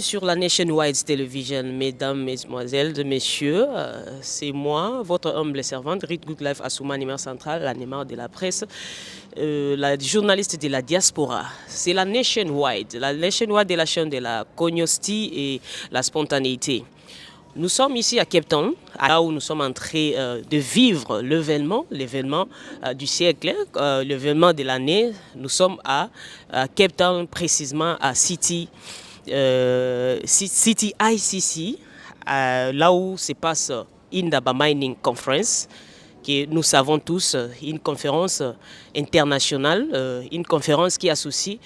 sur la Nationwide Television, mesdames, mesdemoiselles, messieurs. C'est moi, votre humble servante, Rit Goodlife Assouma, animateur central, l'animateur de la presse, la journaliste de la diaspora. C'est la Nationwide. La Nationwide est la chaîne de la cognoscité et la spontanéité. Nous sommes ici à Cape Town, là où nous sommes en train de vivre l'événement du siècle, l'événement de l'année. Nous sommes à Cape Town, précisément à City ICC, là où se passe Indaba Mining Conference, que nous savons tous, une conférence internationale, une conférence qui associe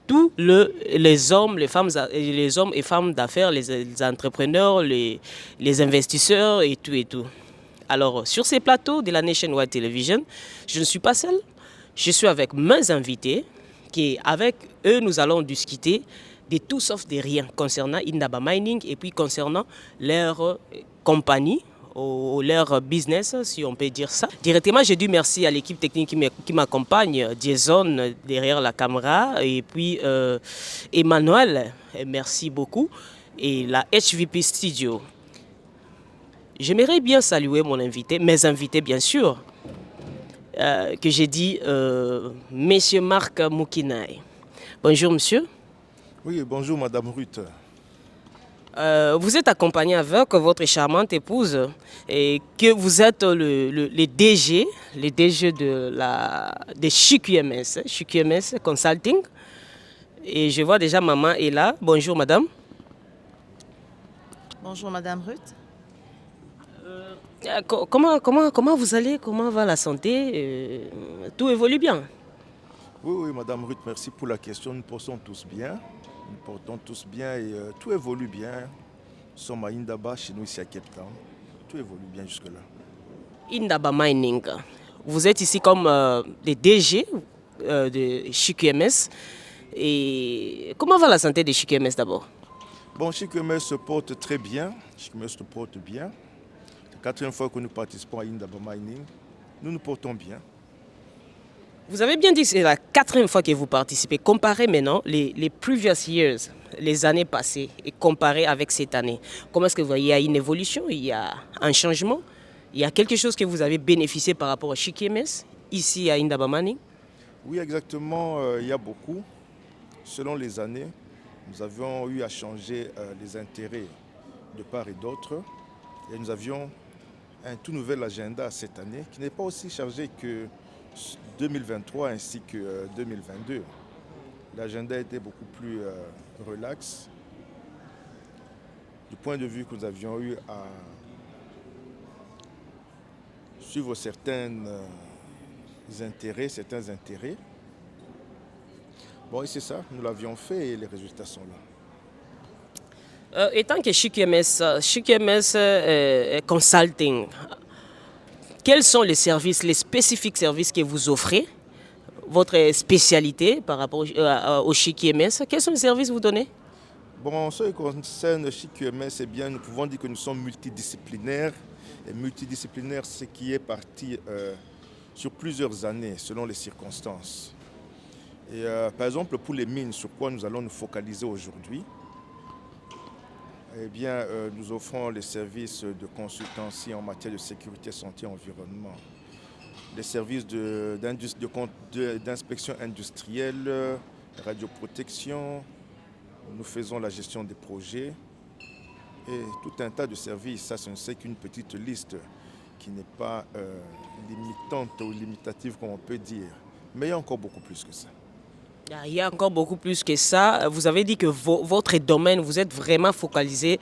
tous les hommes, les hommes et femmes d'affaires, les entrepreneurs, les investisseurs et tout et tout. Alors, sur ces plateaux de la Nationwide Television, je ne suis pas seul. Je suis avec mes invités, qui avec eux, nous allons discuter de tout sauf de rien concernant Indaba Mining et puis concernant leur compagnie ou leur business, si on peut dire ça. Directement, j'ai dû merci à l'équipe technique qui m'accompagne, Jason derrière la caméra, et puis Emmanuel, merci beaucoup, et la HVP Studio. J'aimerais bien saluer mon invité, mes invités bien sûr, que j'ai dit, Monsieur Marc Moukinaï. Bonjour monsieur. Oui, bonjour Madame Ruth. Vous êtes accompagné avec votre charmante épouse et que vous êtes le DG de ChiQMS Consulting. Et je vois déjà maman est là. Bonjour madame. Bonjour Madame Ruth. Comment vous allez? Comment va la santé? Tout évolue bien? Oui, Madame Ruth, merci pour la question. Nous portons tous bien. Nous portons tous bien et tout évolue bien. Nous sommes à Indaba, chez nous ici à Cape Town. Tout évolue bien jusque-là. Indaba Mining. Vous êtes ici comme des DG de ChiQMS. Et comment va la santé de ChiQMS d'abord? Bon, ChiQMS se porte très bien. ChiQMS se porte bien. C'est la quatrième fois que nous participons à Indaba Mining. Nous nous portons bien. Vous avez bien dit que c'est la quatrième fois que vous participez. Comparez maintenant les previous years, les années passées, et comparez avec cette année. Comment est-ce que vous voyez? Il y a une évolution, il y a un changement, il y a quelque chose que vous avez bénéficié par rapport à ChiQMS, ici à Indaba Mining? Oui, exactement, il y a beaucoup. Selon les années, nous avions eu à changer les intérêts de part et d'autre. Et nous avions un tout nouvel agenda cette année qui n'est pas aussi chargé que 2023 ainsi que 2022. L'agenda était beaucoup plus relax du point de vue que nous avions eu à suivre certains intérêts. Bon, et c'est ça, nous l'avions fait et les résultats sont là. Étant que ChiQMS Consulting, quels sont les services, les spécifiques services que vous offrez? Votre spécialité par rapport au ChiQMS, quels sont les services que vous donnez? Bon, en ce qui concerne ChiQMS, eh bien, nous pouvons dire que nous sommes multidisciplinaires. Et multidisciplinaire, c'est qui est parti sur plusieurs années, selon les circonstances. Et par exemple, pour les mines, sur quoi nous allons nous focaliser aujourd'hui, eh bien, nous offrons les services de consultancy en matière de sécurité, santé et environnement, les services d'inspection industrielle, radioprotection, nous faisons la gestion des projets et tout un tas de services. Ça, ce n'est qu'une petite liste qui n'est pas limitante ou limitative, comme on peut dire. Mais il y a encore beaucoup plus que ça. Il y a encore beaucoup plus que ça. Vous avez dit que votre domaine, vous êtes vraiment focalisé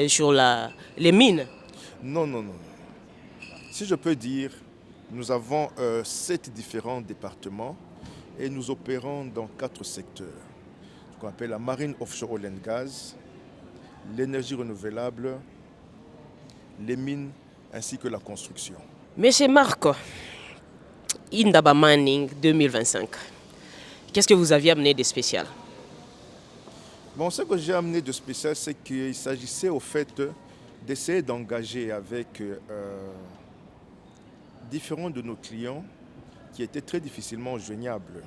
sur les mines. Non. Si je peux dire, nous avons 7 différents départements et nous opérons dans 4 secteurs. Ce qu'on appelle la marine offshore oil and gas, l'énergie renouvelable, les mines ainsi que la construction. Monsieur Marc, Indaba Mining 2025. Qu'est-ce que vous aviez amené de spécial? Bon, ce que j'ai amené de spécial, c'est qu'il s'agissait au fait d'essayer d'engager avec différents de nos clients qui étaient très difficilement joignables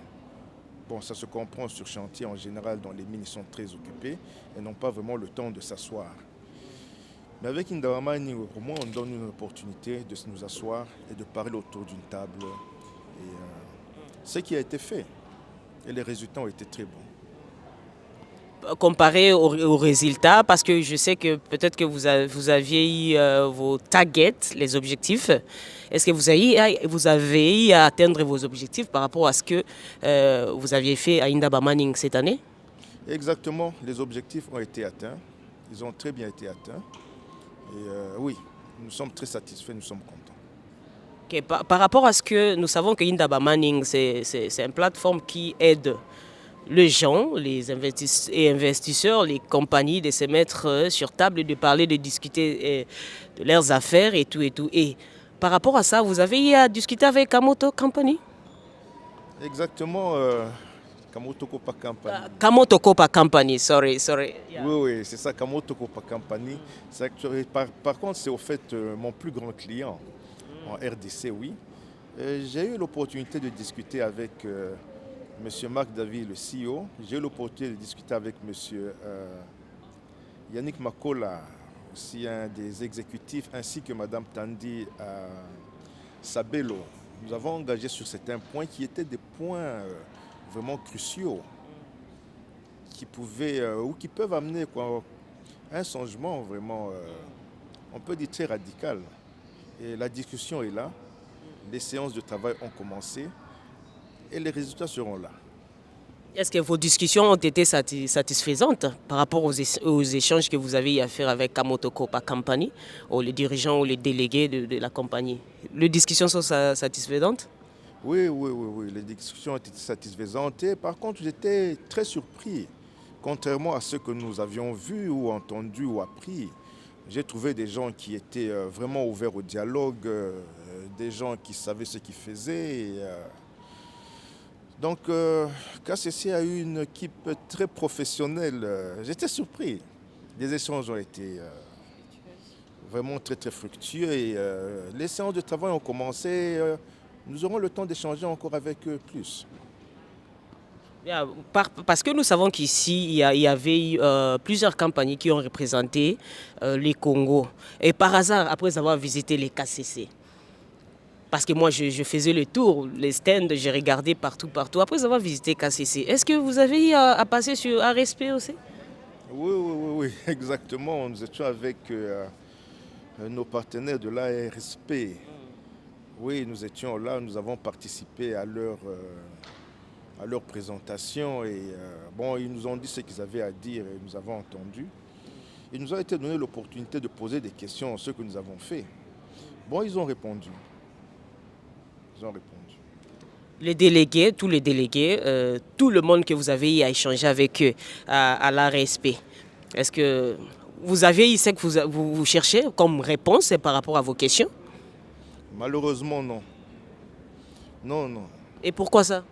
bon, ça se comprend sur chantier en général, dont les mines sont très occupées et n'ont pas vraiment le temps de s'asseoir. Mais avec Indaba Mining, au moins, on donne une opportunité de nous asseoir et de parler autour d'une table. Et ce qui a été fait. Et les résultats ont été très bons. Comparé aux résultats, parce que je sais que peut-être que vous aviez eu vos targets, les objectifs. Est-ce que vous avez eu à atteindre vos objectifs par rapport à ce que vous aviez fait à Indaba Mining cette année? Exactement, les objectifs ont été atteints. Ils ont très bien été atteints. Et oui, nous sommes très satisfaits, nous sommes contents. Okay, par rapport à ce que nous savons que Indaba Mining, c'est une plateforme qui aide les gens, les investisseurs, les compagnies de se mettre sur table et de parler, de discuter de leurs affaires et tout et tout. Et par rapport à ça, vous avez eu à discuter avec Kamoto Company? Exactement, Kamoto Kopa Company. Kamoto Kopa Company, sorry. Yeah. Oui, c'est ça, Kamoto Kopa Company. Par contre, c'est au fait mon plus grand client en RDC, oui. J'ai eu l'opportunité de discuter avec M. Marc David, le CEO. J'ai eu l'opportunité de discuter avec M. Yannick Makola, aussi un des exécutifs, ainsi que Mme Tandi Sabelo. Nous avons engagé sur certains points qui étaient des points vraiment cruciaux, qui pouvaient ou qui peuvent amener un changement vraiment, on peut dire très radical. Et la discussion est là, les séances de travail ont commencé et les résultats seront là. Est-ce que vos discussions ont été satisfaisantes par rapport aux échanges que vous avez eu à faire avec Kamoto Kopa Company, ou les dirigeants ou les délégués de la compagnie? Les discussions sont satisfaisantes? Oui, les discussions ont été satisfaisantes. Et par contre, j'étais très surpris, contrairement à ce que nous avions vu ou entendu ou appris. J'ai trouvé des gens qui étaient vraiment ouverts au dialogue, des gens qui savaient ce qu'ils faisaient. Donc, KCC a eu une équipe très professionnelle. J'étais surpris. Les échanges ont été vraiment très fructueux et les séances de travail ont commencé. Nous aurons le temps d'échanger encore avec eux plus. Parce que nous savons qu'ici, il y avait plusieurs compagnies qui ont représenté les Congos. Et par hasard, après avoir visité les KCC, parce que moi, je faisais le tour, les stands, j'ai regardé partout. Après avoir visité KCC, est-ce que vous avez eu à passer sur ARSP aussi? Oui, exactement. Nous étions avec nos partenaires de l'ARSP. Oui, nous étions là, nous avons participé à leur présentation et bon, ils nous ont dit ce qu'ils avaient à dire et nous avons entendu. Il nous a été donné l'opportunité de poser des questions à ce que nous avons fait. Bon, ils ont répondu. Les délégués, tous les délégués, tout le monde que vous avez eu à échanger avec eux à l'ARSP, est-ce que vous avez eu ce que vous cherchez comme réponse par rapport à vos questions? Malheureusement, non. Non. Et pourquoi ça?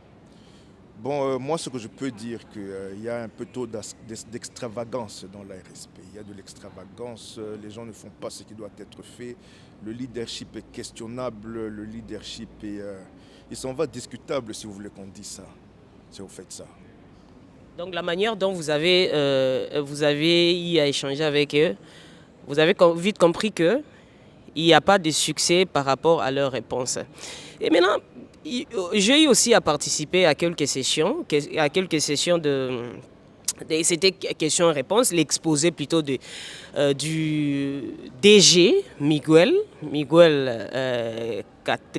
Bon, moi, ce que je peux dire, qu'il y a un peu trop d'extravagance dans l'ARSP. Il y a de l'extravagance, les gens ne font pas ce qui doit être fait. Le leadership est questionnable, le leadership est... il s'en va discutable, si vous voulez qu'on dise ça. C'est au fait ça. Donc la manière dont vous avez eu à échanger avec eux, vous avez vite compris qu'il n'y a pas de succès par rapport à leurs réponses. Et maintenant, j'ai eu aussi à participer à quelques sessions c'était questions-réponses, l'exposé plutôt du DG Miguel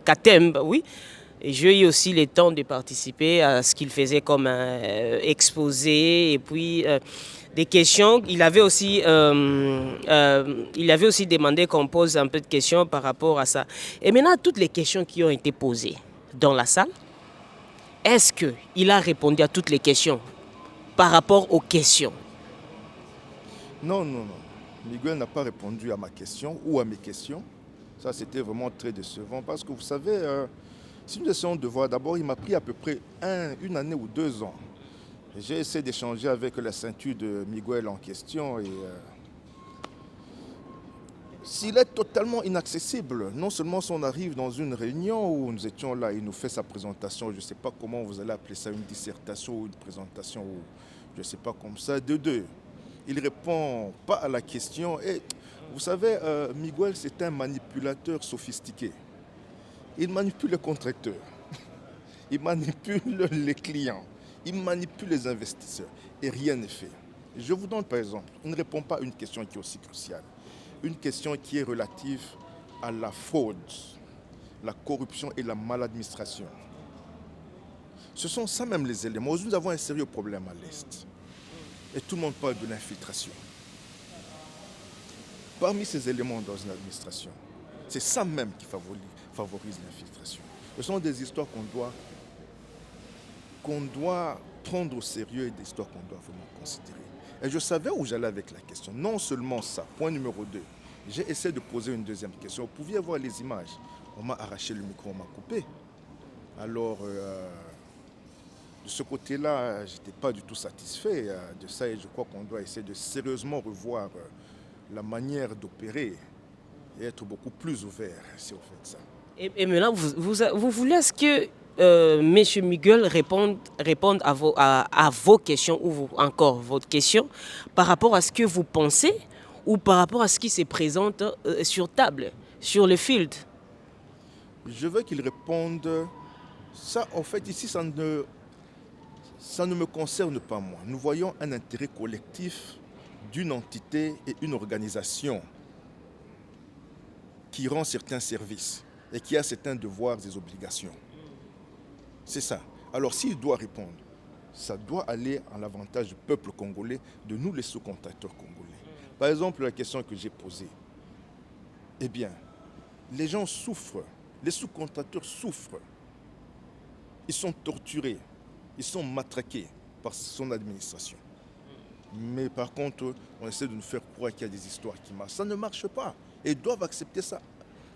Katemba, oui. Et j'ai eu aussi le temps de participer à ce qu'il faisait comme un exposé et puis des questions. Il avait aussi demandé qu'on pose un peu de questions par rapport à ça. Et maintenant, toutes les questions qui ont été posées dans la salle, est-ce qu'il a répondu à toutes les questions par rapport aux questions? Non. Miguel n'a pas répondu à ma question ou à mes questions. Ça, c'était vraiment très décevant parce que vous savez, si nous essayons de voir, d'abord, il m'a pris à peu près une année ou 2 ans. J'ai essayé d'échanger avec la ceinture de Miguel en question et S'il est totalement inaccessible, non seulement si on arrive dans une réunion où nous étions là, il nous fait sa présentation, je ne sais pas comment vous allez appeler ça, une dissertation ou une présentation, ou je ne sais pas comme ça, de deux. Il ne répond pas à la question. Et vous savez, Miguel, c'est un manipulateur sophistiqué. Il manipule les contracteurs, il manipule les clients, il manipule les investisseurs et rien n'est fait. Je vous donne par exemple, il ne répond pas à une question qui est aussi cruciale. Une question qui est relative à la fraude, la corruption et la maladministration. Ce sont ça même les éléments. Aujourd'hui, nous avons un sérieux problème à l'Est. Et tout le monde parle de l'infiltration. Parmi ces éléments dans une administration, c'est ça même qui favorise l'infiltration. Ce sont des histoires qu'on doit prendre au sérieux et des histoires qu'on doit vraiment considérer. Et je savais où j'allais avec la question. Non seulement ça, point numéro 2, j'ai essayé de poser une deuxième question. Vous pouviez voir les images. On m'a arraché le micro, on m'a coupé. Alors, de ce côté-là, je n'étais pas du tout satisfait de ça et je crois qu'on doit essayer de sérieusement revoir la manière d'opérer et être beaucoup plus ouvert si on fait ça. Et maintenant, vous voulez est-ce que M. Miguel réponde à vos questions ou encore votre question par rapport à ce que vous pensez ou par rapport à ce qui se présente sur table, sur le field? Je veux qu'il réponde. Ça, en fait, ici, ça ne me concerne pas moi. Nous voyons un intérêt collectif d'une entité et une organisation qui rend certains services et qui a certains devoirs et obligations. C'est ça. Alors s'il doit répondre, ça doit aller en l'avantage du peuple congolais, de nous les sous-contracteurs congolais. Par exemple, la question que j'ai posée, eh bien, les gens souffrent, les sous-contracteurs souffrent, ils sont torturés, ils sont matraqués par son administration. Mais par contre, on essaie de nous faire croire qu'il y a des histoires qui marchent. Ça ne marche pas. Et ils doivent accepter ça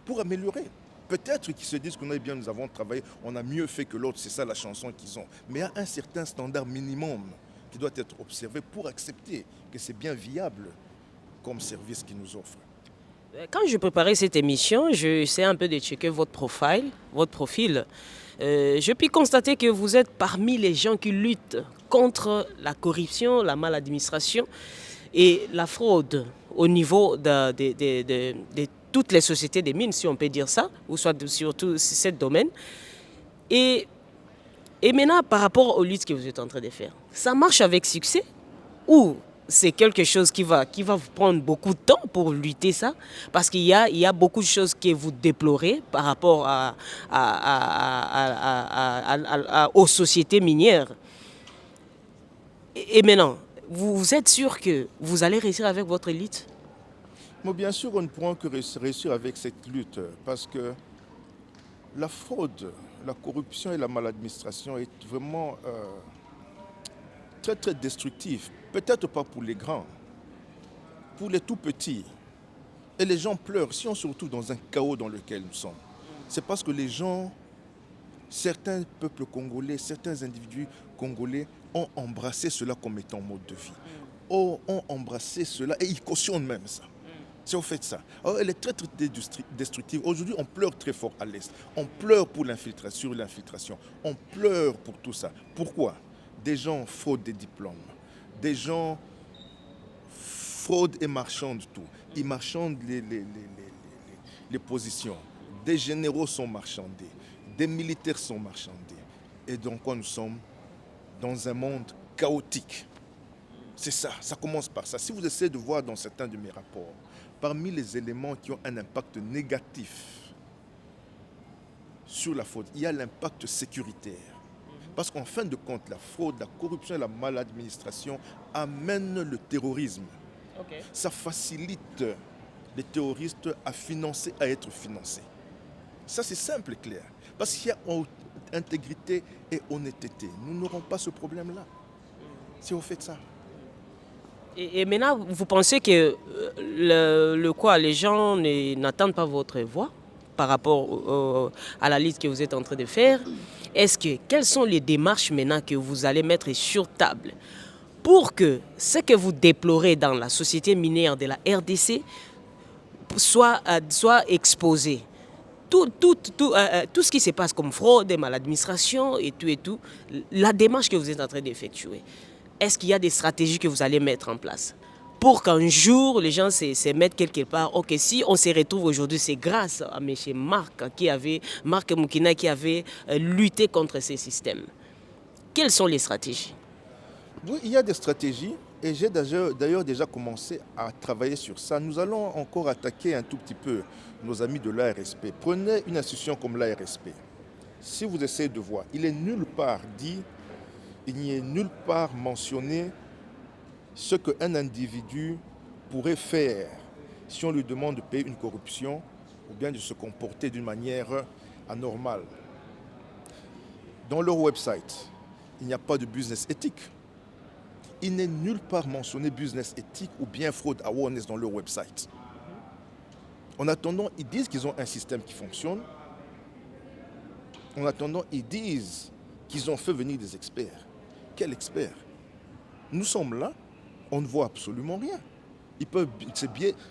pour améliorer. Peut-être qu'ils se disent qu'on est bien, nous avons travaillé, on a mieux fait que l'autre, c'est ça la chanson qu'ils ont. Mais il y a un certain standard minimum qui doit être observé pour accepter que c'est bien viable comme service qu'ils nous offrent. Quand je préparais cette émission, je essayais un peu de checker votre profil. Je puis constater que vous êtes parmi les gens qui luttent contre la corruption, la maladministration et la fraude au niveau de toutes les sociétés des mines, si on peut dire ça, ou soit surtout ce domaine. Et maintenant, par rapport aux luttes que vous êtes en train de faire, ça marche avec succès ou c'est quelque chose qui va vous prendre beaucoup de temps pour lutter ça? Parce qu'il y a beaucoup de choses que vous déplorez par rapport aux sociétés minières. Et maintenant, vous êtes sûr que vous allez réussir avec votre lutte? Mais bien sûr, on ne pourra que réussir avec cette lutte parce que la fraude, la corruption et la maladministration est vraiment très très destructif. Peut-être pas pour les grands, pour les tout petits. Et les gens pleurent, si on se retrouve dans un chaos dans lequel nous sommes. C'est parce que les gens, certains peuples congolais, certains individus congolais ont embrassé cela comme étant mode de vie. Ont embrassé cela et ils cautionnent même ça. C'est au fait de ça. Alors, elle est très, très destructive. Aujourd'hui, on pleure très fort à l'Est. On pleure pour l'infiltration. On pleure pour tout ça. Pourquoi? Des gens fraudent des diplômes. Des gens fraudent et marchandent tout. Ils marchandent les positions. Des généraux sont marchandés. Des militaires sont marchandés. Et donc, quoi, nous sommes dans un monde chaotique. C'est ça, ça commence par ça. Si vous essayez de voir dans certains de mes rapports, parmi les éléments qui ont un impact négatif sur la fraude, il y a l'impact sécuritaire. Parce qu'en fin de compte, la fraude, la corruption et la maladministration amènent le terrorisme. Okay. Ça facilite les terroristes à être financés. Ça, c'est simple et clair. Parce qu'il y a intégrité et honnêteté. Nous n'aurons pas ce problème-là si on fait ça. Et maintenant, vous pensez que les gens n'attendent pas votre voix par rapport à la liste que vous êtes en train de faire? Quelles sont les démarches maintenant que vous allez mettre sur table pour que ce que vous déplorez dans la société minière de la RDC soit exposé. Tout ce qui se passe comme fraude et maladministration et tout, la démarche que vous êtes en train d'effectuer, est-ce qu'il y a des stratégies que vous allez mettre en place pour qu'un jour, les gens se mettent quelque part? Ok, si on se retrouve aujourd'hui, c'est grâce à M. Marc Moukina qui avait lutté contre ces systèmes. Quelles sont les stratégies? Oui, il y a des stratégies et j'ai d'ailleurs déjà commencé à travailler sur ça. Nous allons encore attaquer un tout petit peu nos amis de l'ARSP. Prenez une institution comme l'ARSP. Si vous essayez de voir, il n'y est nulle part mentionné ce qu'un individu pourrait faire si on lui demande de payer une corruption ou bien de se comporter d'une manière anormale. Dans leur website, il n'y a pas de business éthique. Il n'est nulle part mentionné business éthique ou bien fraud awareness dans leur website. En attendant, ils disent qu'ils ont un système qui fonctionne. En attendant, ils disent qu'ils ont fait venir des experts. Quels experts? Nous sommes là, on ne voit absolument rien.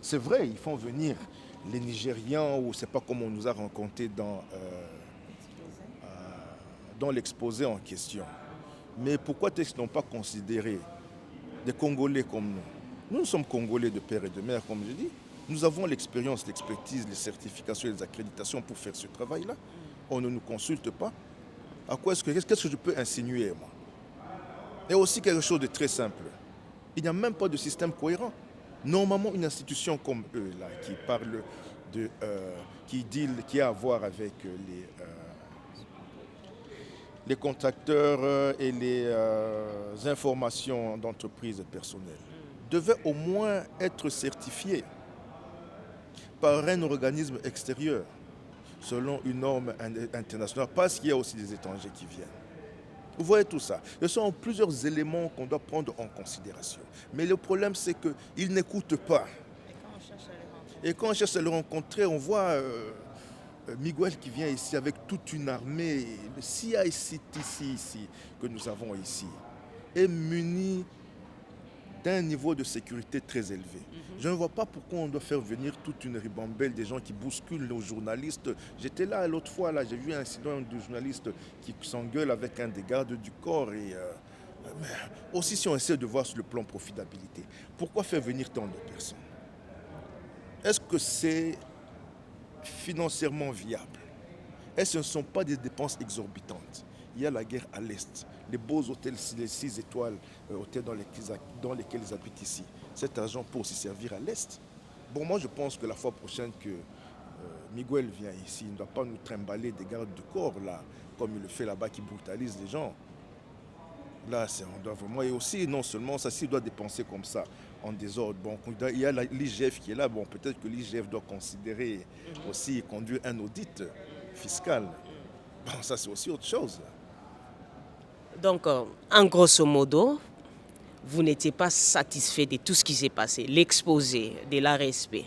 C'est vrai, ils font venir les Nigérians, ou c'est pas comme on nous a rencontrés dans l'exposé en question. Mais pourquoi est-ce qu'ils n'ont pas considéré des Congolais comme nous? Nous sommes Congolais de père et de mère, comme je dis. Nous avons l'expérience, l'expertise, les certifications et les accréditations pour faire ce travail-là. On ne nous consulte pas. Qu'est-ce que je peux insinuer, moi? Et aussi quelque chose de très simple. Il n'y a même pas de système cohérent. Normalement, une institution comme eux, là, qui parle de, qui a à voir avec les contracteurs et les informations d'entreprises personnelles, devait au moins être certifiée par un organisme extérieur, selon une norme internationale, parce qu'il y a aussi des étrangers qui viennent. Vous voyez tout ça. Ce sont plusieurs éléments qu'on doit prendre en considération. Mais le problème, c'est qu'ils n'écoutent pas. Et quand on cherche à le rencontrer, on voit Miguel qui vient ici avec toute une armée. Le CICT ici, que nous avons ici, est muni d'un niveau de sécurité très élevé. Je ne vois pas pourquoi on doit faire venir toute une ribambelle des gens qui bousculent nos journalistes. J'étais là l'autre fois, là, j'ai vu un incident de journaliste qui s'engueule avec un des gardes du corps. Mais aussi, si on essaie de voir sur le plan profitabilité, pourquoi faire venir tant de personnes? Est-ce que c'est financièrement viable? Est-ce que ce ne sont pas des dépenses exorbitantes? Il y a la guerre à l'Est, les beaux hôtels, les 6 étoiles, hôtels dans lesquels ils habitent ici. Cet argent peut aussi servir à l'Est. Bon, moi je pense que la fois prochaine que Miguel vient ici, il ne doit pas nous trimballer des gardes du corps, là, comme il le fait là-bas, qui brutalise les gens. Là, on doit vraiment... Et aussi, non seulement ça, s'il doit dépenser comme ça, en désordre, bon, il y a l'IGF qui est là, bon, peut-être que l'IGF doit considérer aussi conduire un audit fiscal. Bon, ça, c'est aussi autre chose. Donc, en grosso modo, vous n'étiez pas satisfait de tout ce qui s'est passé, l'exposé de l'ARSP,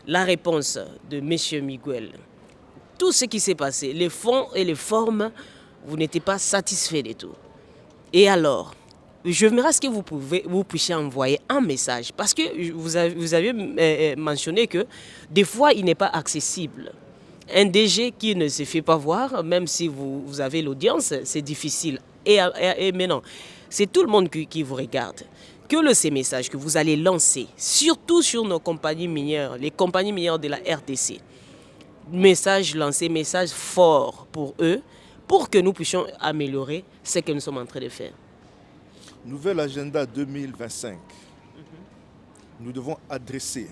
la réponse de M. Miguel, tout ce qui s'est passé, les fonds et les formes, vous n'étiez pas satisfait de tout. Et alors, j'aimerais ce que vous puissiez envoyer un message, parce que vous avez mentionné que des fois, il n'est pas accessible. Un DG qui ne se fait pas voir, même si vous avez l'audience, c'est difficile. Et maintenant, c'est tout le monde qui vous regarde. Ces messages que vous allez lancer, surtout sur nos compagnies minières, les compagnies minières de la RDC, message lancé, message fort pour eux, pour que nous puissions améliorer ce que nous sommes en train de faire. Nouvel agenda 2025. Nous devons adresser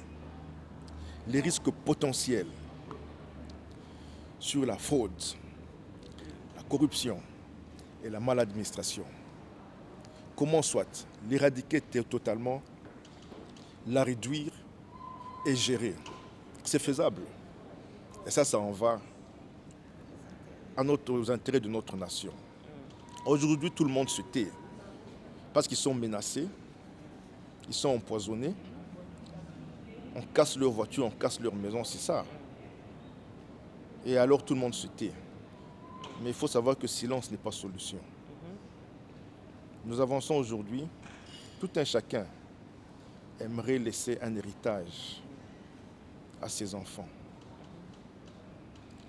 les risques potentiels sur la fraude, la corruption et la maladministration. Comment soit l'éradiquer totalement, la réduire et gérer. C'est faisable. Et ça en va aux intérêts de notre nation. Aujourd'hui, tout le monde se tait parce qu'ils sont menacés, ils sont empoisonnés, on casse leurs voitures, on casse leurs maisons, c'est ça. Et alors tout le monde se tait. Mais il faut savoir que silence n'est pas solution. Nous avançons aujourd'hui, tout un chacun aimerait laisser un héritage à ses enfants?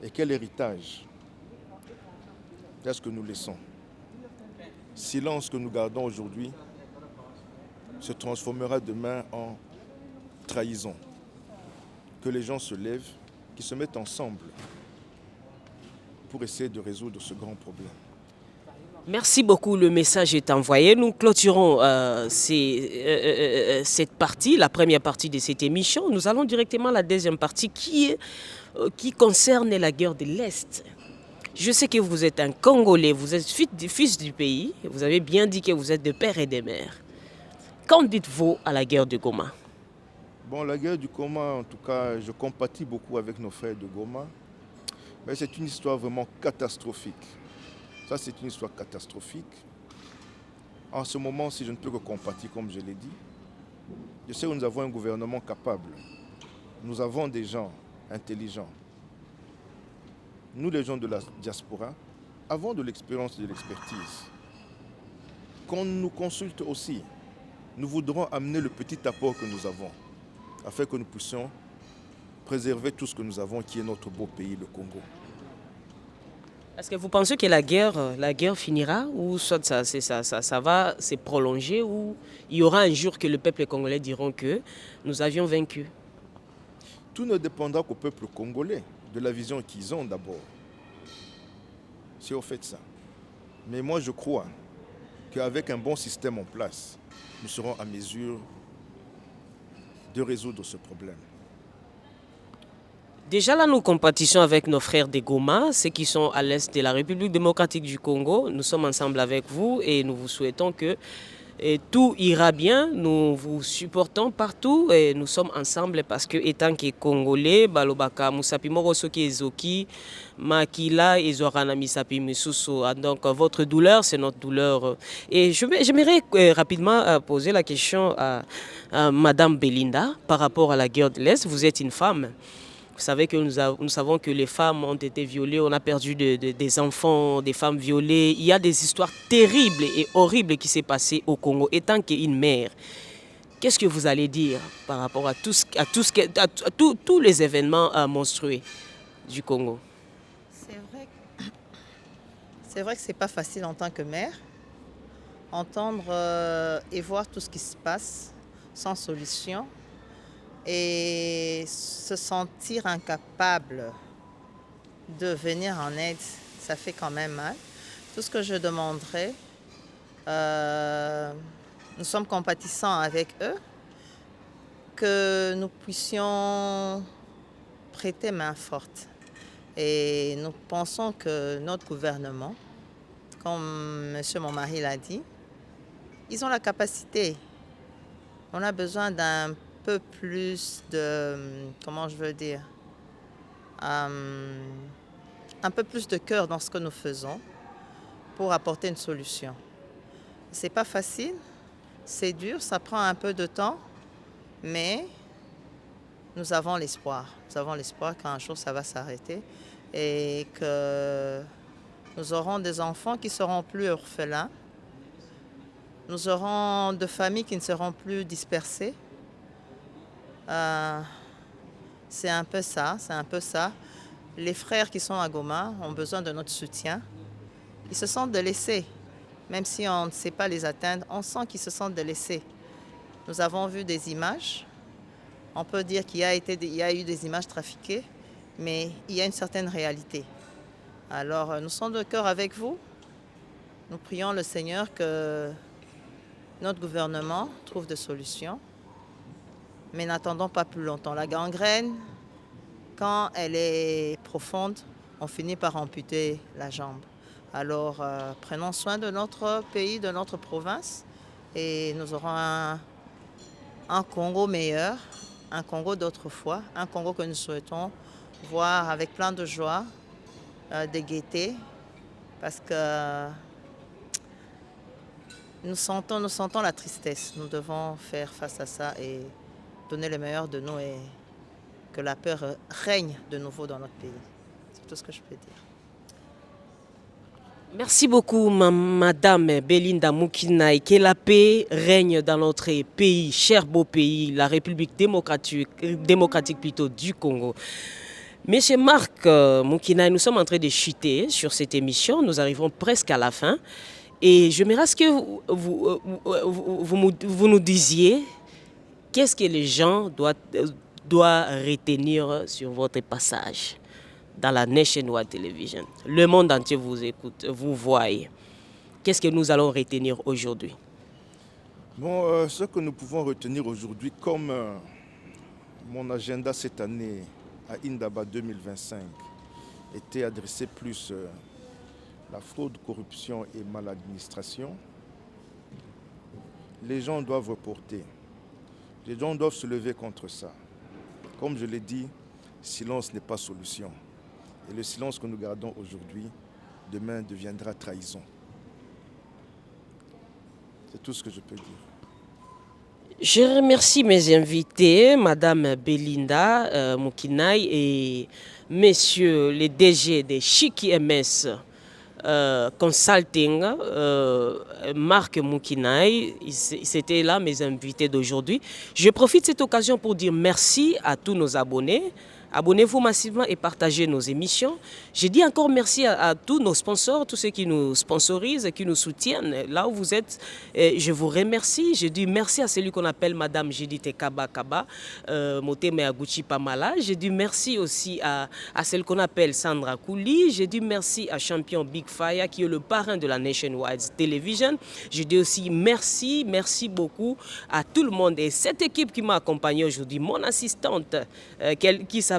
Et quel héritage est-ce que nous laissons? Silence que nous gardons aujourd'hui se transformera demain en trahison. Que les gens se lèvent, qu'ils se mettent ensemble pour essayer de résoudre ce grand problème. Merci beaucoup, le message est envoyé. Nous clôturons cette partie, la première partie de cette émission. Nous allons directement à la deuxième partie qui concerne la guerre de l'Est. Je sais que vous êtes un Congolais, vous êtes fils du pays, vous avez bien dit que vous êtes de père et de mère. Qu'en dites-vous à la guerre de Goma? Bon, la guerre du Goma, en tout cas, je compatis beaucoup avec nos frères de Goma, mais c'est une histoire vraiment catastrophique. Ça, c'est une histoire catastrophique. En ce moment, si je ne peux que compatir, comme je l'ai dit, je sais que nous avons un gouvernement capable. Nous avons des gens intelligents. Nous, les gens de la diaspora, avons de l'expérience et de l'expertise. Qu'on nous consulte aussi. Nous voudrons amener le petit apport que nous avons, afin que nous puissions préserver tout ce que nous avons, qui est notre beau pays, le Congo. Est-ce que vous pensez que la guerre finira ou soit ça va se prolonger ou il y aura un jour que le peuple congolais diront que nous avions vaincu? Tout ne dépendra qu'au peuple congolais, de la vision qu'ils ont d'abord. C'est au fait ça. Mais moi je crois qu'avec un bon système en place, nous serons à mesure de résoudre ce problème. Déjà là, nous compatissons avec nos frères des Goma, ceux qui sont à l'est de la République démocratique du Congo. Nous sommes ensemble avec vous et nous vous souhaitons que tout ira bien. Nous vous supportons partout et nous sommes ensemble parce que étant que Congolais, Balobaka, Musapi Morosoki Ezoki, Makila, Ezorana Misapi Misusu. Donc votre douleur, c'est notre douleur. Et j'aimerais rapidement poser la question à Madame Belinda par rapport à la guerre de l'Est. Vous êtes une femme. Vous savez que nous savons que les femmes ont été violées, on a perdu des enfants, des femmes violées. Il y a des histoires terribles et horribles qui s'est passées au Congo. Étant qu'une mère, qu'est-ce que vous allez dire par rapport à tous les événements monstrueux du Congo? C'est vrai que c'est pas facile en tant que mère, entendre et voir tout ce qui se passe sans solution. Et se sentir incapable de venir en aide, ça fait quand même mal. Tout ce que je demanderais, nous sommes compatissants avec eux, que nous puissions prêter main forte. Et nous pensons que notre gouvernement, comme M. mon mari l'a dit, ils ont la capacité. On a besoin d'un peu plus de, comment je veux dire, un peu plus de cœur dans ce que nous faisons pour apporter une solution. C'est pas facile, c'est dur, ça prend un peu de temps, mais nous avons l'espoir. Nous avons l'espoir qu'un jour ça va s'arrêter et que nous aurons des enfants qui seront plus orphelins. Nous aurons des familles qui ne seront plus dispersées. C'est un peu ça, c'est un peu ça. Les frères qui sont à Goma ont besoin de notre soutien. Ils se sentent délaissés. Même si on ne sait pas les atteindre, on sent qu'ils se sentent délaissés. Nous avons vu des images. On peut dire qu'il y a eu des images trafiquées, mais il y a une certaine réalité. Alors, nous sommes de cœur avec vous. Nous prions le Seigneur que notre gouvernement trouve des solutions. Mais n'attendons pas plus longtemps. La gangrène, quand elle est profonde, on finit par amputer la jambe. Alors, prenons soin de notre pays, de notre province, et nous aurons un Congo meilleur, un Congo d'autrefois, un Congo que nous souhaitons voir avec plein de joie, de gaieté, parce que nous sentons la tristesse. Nous devons faire face à ça et donner le meilleur de nous et que la paix règne de nouveau dans notre pays. C'est tout ce que je peux dire. Merci beaucoup, Madame Belinda Mukinaï. Que la paix règne dans notre pays, cher beau pays, la République démocratique plutôt du Congo. Monsieur Marc Mukinaï, nous sommes en train de chuter sur cette émission. Nous arrivons presque à la fin. Et j'aimerais ce que vous nous disiez, qu'est-ce que les gens doivent retenir sur votre passage dans la Nationwide Television. Le monde entier vous écoute, vous voyez. Qu'est-ce que nous allons retenir aujourd'hui? Bon, ce que nous pouvons retenir aujourd'hui comme mon agenda cette année à Indaba 2025 était adressé plus la fraude, corruption et maladministration. Les gens doivent reporter. Les gens doivent se lever contre ça. Comme je l'ai dit, silence n'est pas solution. Et le silence que nous gardons aujourd'hui, demain deviendra trahison. C'est tout ce que je peux dire. Je remercie mes invités, Madame Belinda Mukinaï et Messieurs les DG de Chiki MS Consulting, Marc Mukinaï. C'était là mes invités d'aujourd'hui. Je profite de cette occasion pour dire merci à tous nos abonnés. Abonnez-vous massivement et partagez nos émissions. Je dis encore merci à tous nos sponsors, tous ceux qui nous sponsorisent, qui nous soutiennent. Là où vous êtes, je vous remercie. Je dis merci à celui qu'on appelle Madame Judith Kaba, Moteme Aguchi Pamala. Je dis merci aussi à celle qu'on appelle Sandra Kouli. Je dis merci à Champion Big Fire qui est le parrain de la Nationwide Television. Je dis aussi merci beaucoup à tout le monde. Et cette équipe qui m'a accompagné aujourd'hui, mon assistante qui s'appelle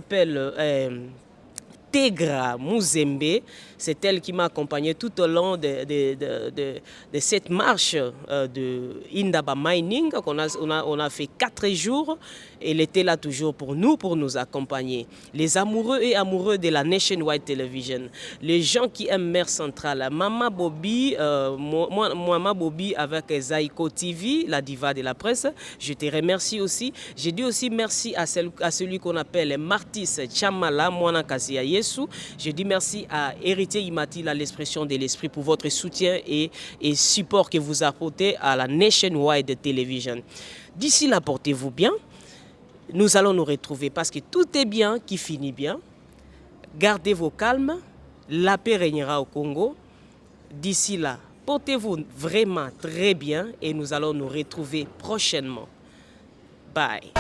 Tegra Muzembe, c'est elle qui m'a accompagné tout au long de cette marche de Indaba Mining. On a fait 4 jours. Elle était là toujours pour nous accompagner. Les amoureux et amoureux de la Nationwide Television, les gens qui aiment Mère Centrale, Mama Bobby, Mama Bobby avec Zaiko TV, la diva de la presse, je te remercie aussi. Je dis aussi merci à celui qu'on appelle Martis Chamala, Mwana Kasia Yesu. Je dis merci à Héritier Imatila, l'expression de l'esprit, pour votre soutien et support que vous apportez à la Nationwide Television. D'ici là, portez-vous bien. Nous allons nous retrouver parce que tout est bien qui finit bien. Gardez vos calmes. La paix régnera au Congo. D'ici là, portez-vous vraiment très bien et nous allons nous retrouver prochainement. Bye.